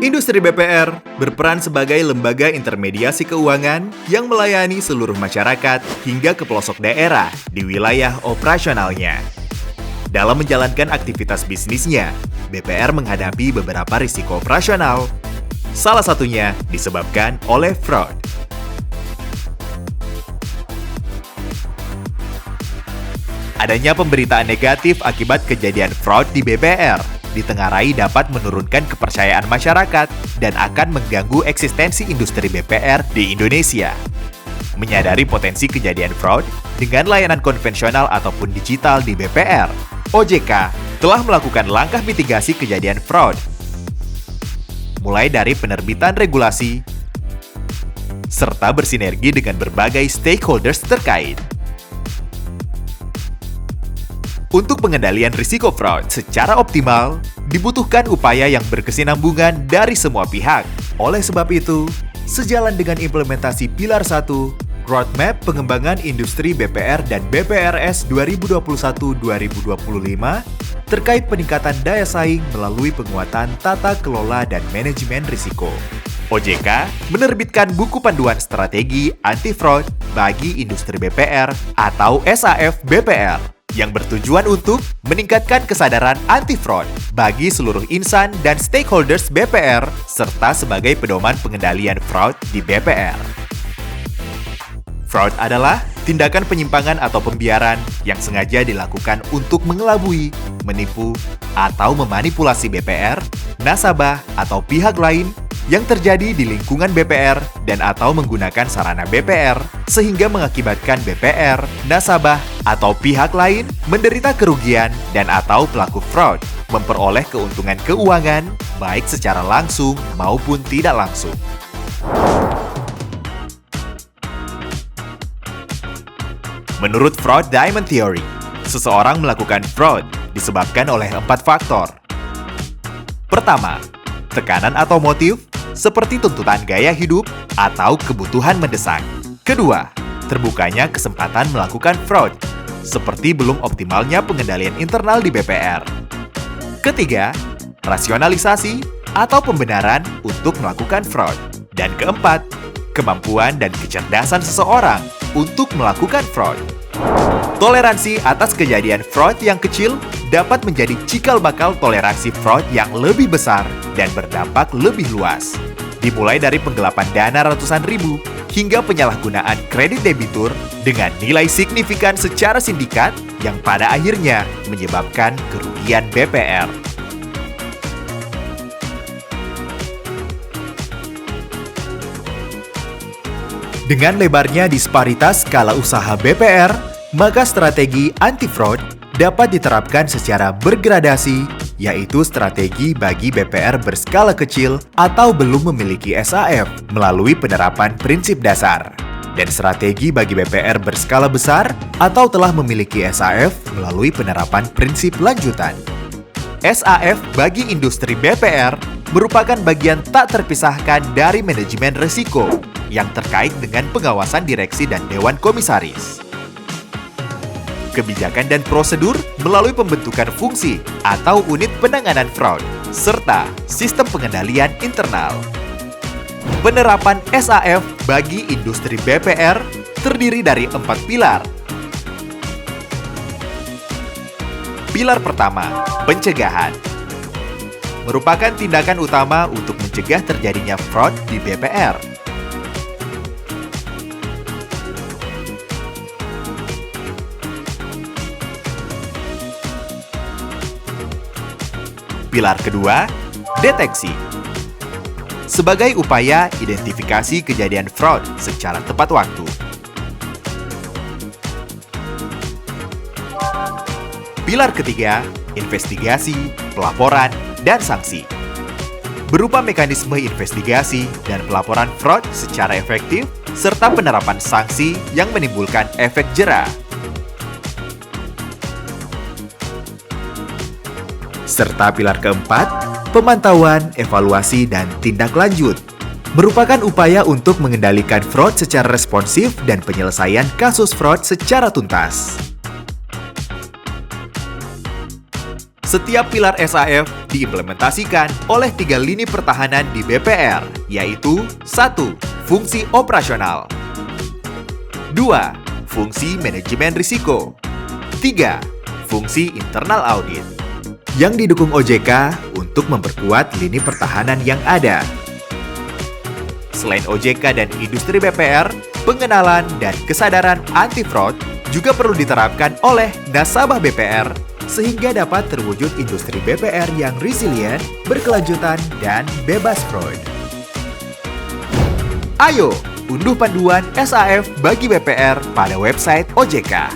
Industri BPR berperan sebagai lembaga intermediasi keuangan yang melayani seluruh masyarakat hingga ke pelosok daerah di wilayah operasionalnya. Dalam menjalankan aktivitas bisnisnya, BPR menghadapi beberapa risiko operasional. Salah satunya disebabkan oleh fraud. Adanya pemberitaan negatif akibat kejadian fraud di BPR ditengarai dapat menurunkan kepercayaan masyarakat dan akan mengganggu eksistensi industri BPR di Indonesia. Menyadari potensi kejadian fraud dengan layanan konvensional ataupun digital di BPR, OJK telah melakukan langkah mitigasi kejadian fraud, mulai dari penerbitan regulasi, serta bersinergi dengan berbagai stakeholders terkait. Untuk pengendalian risiko fraud secara optimal, dibutuhkan upaya yang berkesinambungan dari semua pihak. Oleh sebab itu, sejalan dengan implementasi Pilar 1, Roadmap Pengembangan Industri BPR dan BPRS 2021-2025, terkait peningkatan daya saing melalui penguatan tata kelola dan manajemen risiko. OJK menerbitkan buku panduan strategi anti-fraud bagi industri BPR atau SAF BPR, yang bertujuan untuk meningkatkan kesadaran anti-fraud bagi seluruh insan dan stakeholders BPR, serta sebagai pedoman pengendalian fraud di BPR. Fraud adalah tindakan penyimpangan atau pembiaran yang sengaja dilakukan untuk mengelabui, menipu, atau memanipulasi BPR, nasabah, atau pihak lain yang terjadi di lingkungan BPR dan atau menggunakan sarana BPR sehingga mengakibatkan BPR, nasabah, atau pihak lain menderita kerugian dan atau pelaku fraud memperoleh keuntungan keuangan baik secara langsung maupun tidak langsung. Menurut Fraud Diamond Theory, seseorang melakukan fraud disebabkan oleh 4 faktor. Pertama, tekanan atau motif, seperti tuntutan gaya hidup atau kebutuhan mendesak. Kedua, terbukanya kesempatan melakukan fraud, seperti belum optimalnya pengendalian internal di BPR. Ketiga, rasionalisasi atau pembenaran untuk melakukan fraud. Dan keempat, kemampuan dan kecerdasan seseorang untuk melakukan fraud. Toleransi atas kejadian fraud yang kecil dapat menjadi cikal bakal toleransi fraud yang lebih besar dan berdampak lebih luas. Dimulai dari penggelapan dana ratusan ribu hingga penyalahgunaan kredit debitur dengan nilai signifikan secara sindikat yang pada akhirnya menyebabkan kerugian BPR. Dengan lebarnya disparitas skala usaha BPR, maka strategi anti-fraud dapat diterapkan secara bergradasi, yaitu strategi bagi BPR berskala kecil atau belum memiliki SAF melalui penerapan prinsip dasar, dan strategi bagi BPR berskala besar atau telah memiliki SAF melalui penerapan prinsip lanjutan. SAF bagi industri BPR merupakan bagian tak terpisahkan dari manajemen risiko yang terkait dengan pengawasan direksi dan dewan komisaris. Kebijakan dan prosedur melalui pembentukan fungsi atau unit penanganan fraud, serta sistem pengendalian internal. Penerapan SAF bagi industri BPR terdiri dari 4 pilar. Pilar pertama, pencegahan. Merupakan tindakan utama untuk mencegah terjadinya fraud di BPR. Pilar kedua, deteksi. Sebagai upaya identifikasi kejadian fraud secara tepat waktu. Pilar ketiga, investigasi, pelaporan, dan sanksi. Berupa mekanisme investigasi dan pelaporan fraud secara efektif, serta penerapan sanksi yang menimbulkan efek jera. Serta pilar keempat, pemantauan, evaluasi, dan tindak lanjut. Merupakan upaya untuk mengendalikan fraud secara responsif dan penyelesaian kasus fraud secara tuntas. Setiap pilar SAF diimplementasikan oleh 3 lini pertahanan di BPR, yaitu 1. Fungsi operasional, 2. Fungsi manajemen risiko, 3. Fungsi internal audit, yang didukung OJK untuk memperkuat lini pertahanan yang ada. Selain OJK dan industri BPR, pengenalan dan kesadaran anti-fraud juga perlu diterapkan oleh nasabah BPR sehingga dapat terwujud industri BPR yang resilient, berkelanjutan, dan bebas fraud. Ayo, unduh panduan SAF bagi BPR pada website OJK.